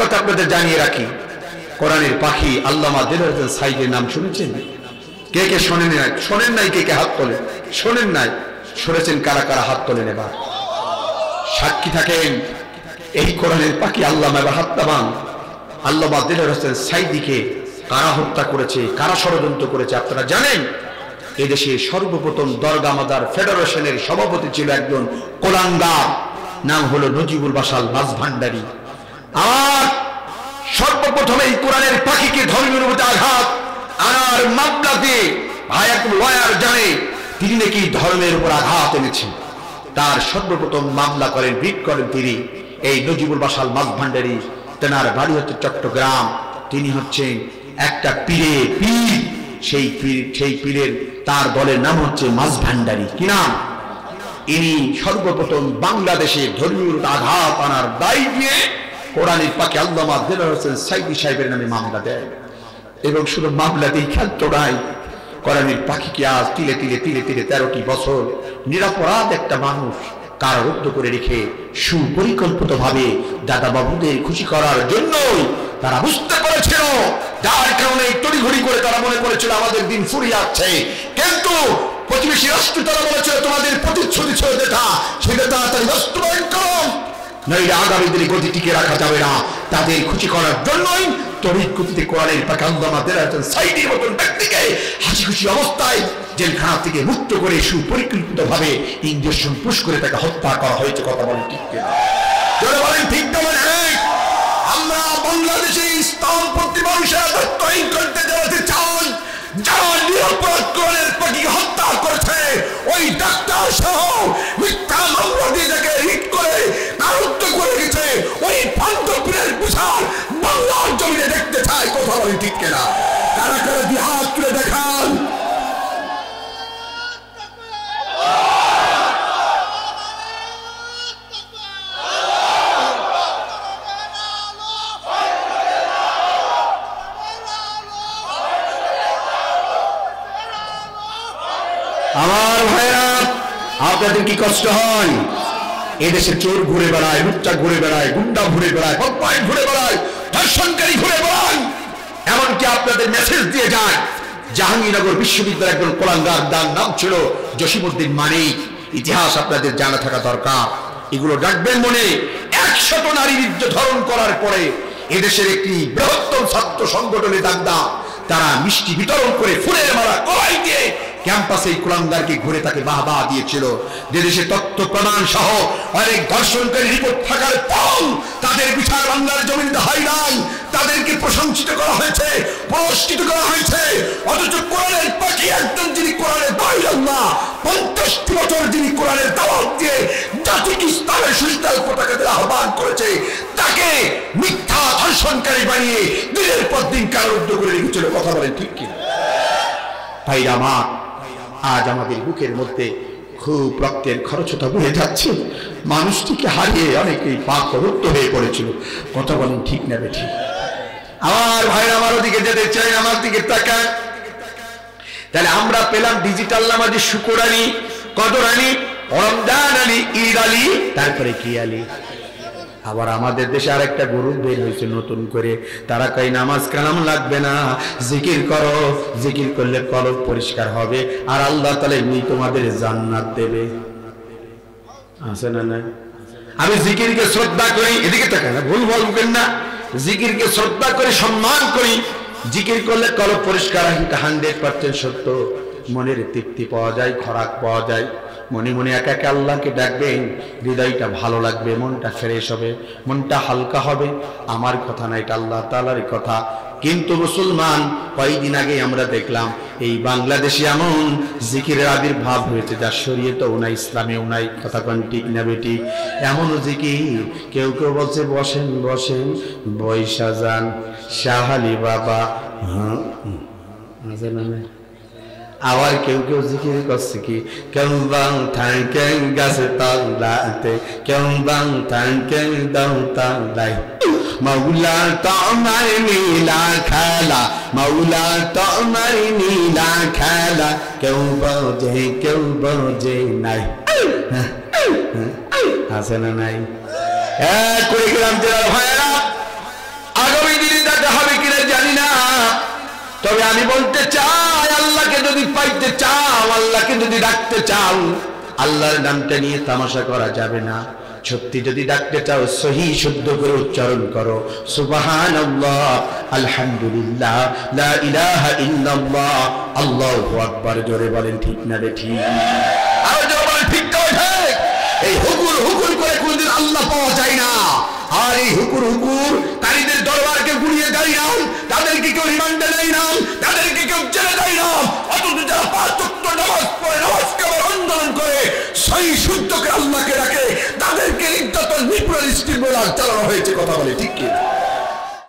কথা আপনাদের জানিয়ে রাখি, কোরআনের পাখি আল্লামা দেলোয়ার হোসেন সাইদের নাম শুনেছেন? কে কে শোনেন নাই? শোনেন নাই? কে কে হাত তোলেন? শোনেন নাই? শুনেছেন কারা কারা? হাত তোলেন এবার, সাক্ষী থাকেন। এই কোরআনের পাখি আল্লামা হাত্তাবান আল্লামা দেলোয়ার হোসেন সাইদিকে কারা হত্যা করেছে, কারা ষড়যন্ত্র করেছে আপনারা জানেন? এদেশে সর্বপ্রথম দরগা মাদার ফেডারেশনের সভাপতি ছিল একজন কোলাঙ্গার, নাম হলো নজিবুল বাশার মাঝভান্ডারী। আর সর্বপ্রথম এই কোরআনের পাখিকে ধর্মের উপর আঘাত আনার মামলাতে ভাই একজন লয়ার জানে তিনি নাকি ধর্মের উপর আঘাত এনেছেন। তার সর্বপ্রথম মামলা করেন, রিট করেন তিনি এই নজিবুল বাশার মাঝভান্ডারী। তেনার বাড়ি হচ্ছে চট্টগ্রাম। তিনি হচ্ছেন একটা পীর। সেই পীরের তার দলের নাম হচ্ছে মাঝভান্ডারী। কি নাম? ইনি সর্বপ্রথম বাংলাদেশে ধর্মীয় আঘাত আনার দায় দিয়ে কোরআনের পাখি আল্লামা দেলোয়ার হোসেন সাইদি সাহেবের নামে মামলা দেয়। এবং শুধু মামলাতেই খেলতো নাই, কোরআনের পাখিকে আজ তিলে তিলে 13টি বছর নিরপরাধ একটা মানুষ কারারুদ্ধ করে রেখে সুপরিকল্পিত ভাবে দাদা বাবুদের খুশি করার জন্যই তারা বুঝতে পেরেছিল, যার কারণে তড়িঘড়ি করে তারা মনে করেছিল আমাদের দিন ফুরিয়ে যাচ্ছে। কিন্তু প্রতিবেশী রাষ্ট্র তারা বলেছিল তোমাদের প্রতিশ্রুতি ছিল যেটা, সেটা তাড়াতাড়ি বাস্তবায়ন করো, নইলে আগামী দিনে গতি টিকে রাখা যাবে না। তাদের খুশি করার জন্যই তড়িৎ গতিতে কোরআনের পাখি আল্লামা দেলোয়ার হোসেন সাইদির মতন ব্যক্তিকে হাসি খুশি অবস্থায় জেলখানা থেকে মুক্ত করে সুপরিকল্পিত ভাবে ইঞ্জেকশন পুশ করে তাকে হত্যা করা হয়েছে। কথা বলেন ঠিক কিনা? যারা বলেন ঠিক বলেন। আমরা বাংলাদেশে ইসলামপন্থী মানুষের আত্মহীন করতে যেতে চাই, যারা নিরপরাধ কোরআনের পাখিকে হত্যা করেছে ওই ডাক্তার সহ মিথ্যা মামলা দিয়ে যাকে হিট করে কারারুদ্ধ করে গেছে, ওই পান্থপীরের বিচার বাংলার জমিনে দেখতে চাই। কথা বলেন ঠিক কিনা? কারা কারা দিয়ে হাত তুলে দেখান। আমার ভাইরা, আপনাদের কি কষ্ট হয়? এদেশে চোর ঘুরে বেড়ায়, লুচ্চা ঘুরে বেড়ায়, গুন্ডা ঘুরে বেড়ায়, বদমাইশ ঘুরে বেড়ায়, ধর্ষণকারী ঘুরে বেড়ায়। এমনকি আপনাদের মেসেজ দিয়ে যায়। জাহাঙ্গীরনগর বিশ্ববিদ্যালয়ের একজন কোলাঙ্গার, তার নাম ছিল জসিমউদ্দিন মানিক। ইতিহাস আপনাদের জানা থাকা দরকার, এগুলো রাখবেন মনে। 100 নারী নির্যাতন করার পরে এদেশের একটি বৃহত্তম ছাত্র সংগঠনের দান্দা, তারা মিষ্টি বিতরণ করে ফুলের মালা গলায় দিয়ে ক্যাম্পাসে কুলাঙ্গারকে ঘুরে তাকে বাহবা দিয়েছিল। যে দেশে তথ্য প্রমাণ সহ অনেক ধর্ষণকারী রিপোর্ট থাকার পর তাদের বিচার বাংলার জমিনে হয় নাই, তাদেরকে প্রশংসিত করা হয়েছে, পুরস্কৃত করা হয়েছে। অথচ কোরআনের পাখি একজন, যিনি কোরআনের বাইরাল্লাহ 50টি বছর যিনি কোরআনের দাওয়াত দিয়ে জাতিকে ইসলামের সুশীতল পতাকাদের আহ্বান করেছে, তাকে মিথ্যা ধর্ষণকারী বানিয়ে দিনের পর দিন কারারুদ্ধ করে রেখেছিল। কথা বলেন ঠিক কি? ভাইরা আমার, আজ আমাদের বুকের মধ্যে খুব রক্তের খরচটা বয়ে যাচ্ছে। মানুষটিকে হারিয়ে অনেকেই পাকরুদ্ধ হয়ে পড়েছিল। কথা বলেন ঠিক না বেঠিক? আমার ভাইরা, আমার ওদিকে যেতে চাই, আমার দিকে তাকান। তাহলে আমরা পেলাম ডিজিটাল নামাজে শুকর আলী, কদর আলী, রমজান আলী, ঈদ আলী, তারপরে কি আলী? আবার আমাদের দেশে আরেকটা গ্রুপ বের হয়েছে নতুন করে, তারা কই নামাজ কালাম লাগবে না, জিকির করো, জিকির করলে কলব পরিষ্কার হবে আর আল্লাহ তাআলা এমনি তোমাদের জান্নাত দেবে। আছে না? না, আমি জিকিরকে শ্রদ্ধা করি, এদিকে তাকান, ভুল বলবেন না। জিকিরকে শ্রদ্ধা করি, সম্মান করি, জিকির করলে কলব পরিষ্কার হয়, 100% সত্য। মনের তৃপ্তি পাওয়া যায়, খোরাক পাওয়া যায়। মনে মনে একা একা আল্লাহকে ডাকবেন, হৃদয়টা ভালো লাগবে, মনটা ফ্রেশ হবে, মনটা হালকা হবে। আমার কথা না, এটা আল্লাহ তাআলার কথা। কিন্তু মুসলমান, কয়েকদিন আগে আমরা দেখলাম এই বাংলাদেশে এমন জিকিরের আবির্ভাব হয়েছে যা শরীয়তেও নাই, ইসলামেও নাই। কথা কোন ঠিক না বেটি? এমন জিকির, কেউ কেউ বলছে বসেন বসেন, বৈশা যান শাহালি বাবা, আবার কেউ কেউ জিকির করছে কি, কেউ বাং থাকে গাছে তলাতে, কেউ বাং থাকে দাও তালাই, মৌলা তোমার নীলা খেলা, মৌলা তোমার নীলা খেলা, কেউ বোঝে নাই। আছে না নাই? কুড়িগ্রাম জেলার ভাইয়েরা, তবে আমি বলতে চাই, আল্লাহকে যদি পাইতে চাও, আল্লাহকে যদি ডাকতে চাও, আল্লাহর নামটা নিয়ে তামাশা করা যাবে না। সত্যি যদি ডাকতে চাও সহি শুদ্ধ করে উচ্চারণ করো, সুবহানাল্লাহ, আলহামদুলিল্লাহ, লা ইলাহা ইল্লাল্লাহ, আল্লাহু আকবার। জোরে বলেন ঠিক না রে ঠিক? আর জোরে বলেন ঠিক না ঠিক? এই হুকুর হুকুর করে কোনদিন আল্লাহ পাওয়া যায় না। আর এই হুকুর হুকুর কারীদের দরবারকে গুড়িয়ে দেয় না, তাদেরকে কেউ রিমান্ডে নেয় না, তাদেরকে কেউ জেলে দেয় না। অথচ যারা 5 ওয়াক্ত নামাজ পড়ে, নামাজকে আন্দোলন করে, সহি শুদ্ধ করে